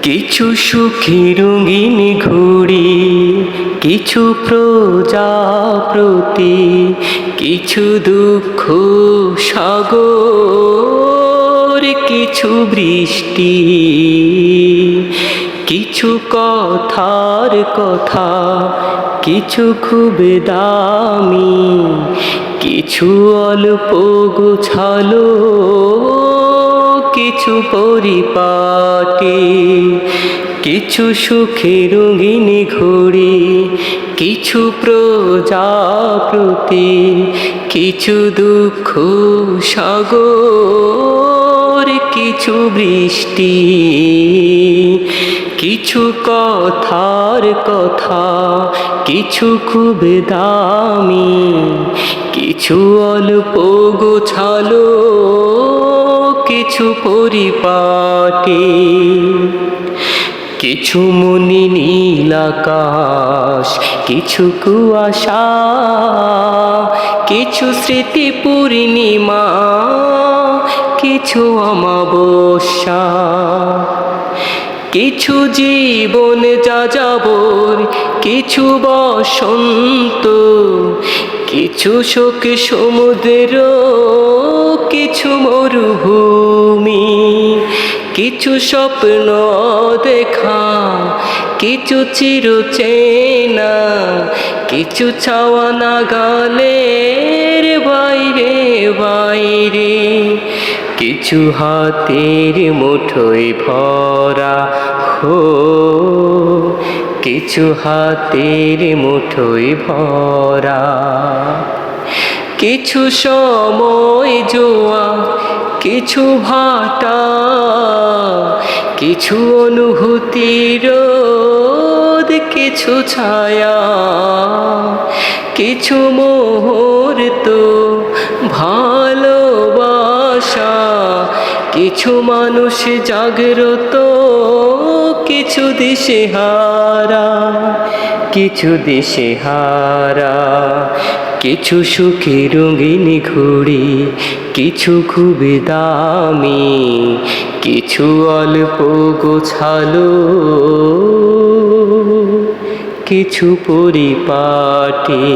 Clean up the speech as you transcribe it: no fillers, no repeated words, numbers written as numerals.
কিছু সুখী রঙিন ঘুড়ি, কিছু প্রজাপতি, কিছু দুঃখ সাগর, কিছু বৃষ্টি, কিছু কথার কথা, কিছু খুব দামি, কিছু অল্প গোছালো, কিছু পরিপাটি। কিছু সুখে রঙিন ঘড়ি, কিছু প্রজাপতি, কিছু দুঃখ সাগর, কিছু বৃষ্টি, কিছু কথার কথা, কিছু খুব দামি, কিছু অল্প গোছালো, কিছু পরিপাটি। কিছু মনি নীল আকাশ, কিছু কুয়াশা, কিছু স্মৃতি পূর্ণিমা, কিছু অমাবস্যা। কিছু জীবন যাযাবর, কিছু বসন্ত, কিছু শোক সমুদ্র, কিছু মরুভূমি, কিছু স্বপ্ন দেখা, কিছু চিরচেনা, কিছু চাওয়া নাগালের বাইরে বাইরে। কিছু হাতের মুঠোয় ভরা, কিছু হাতের মুঠোয় ভরা। কিছু সময় জোয়া, কিছু ভাটা, কিছু অনুভূতির রোদ, কিছু ছায়া, কিছু মুহূর্ত ভালোবাসা, কিছু মানুষ জাগ্রত, কিছু দিশেহারা, কিছু দিশেহারা। কিছু সুখী রঙিন ঘুড়ি, কিছু খুব দামি, কিছু অল্প গোছালো, কিছু পরিপাটি।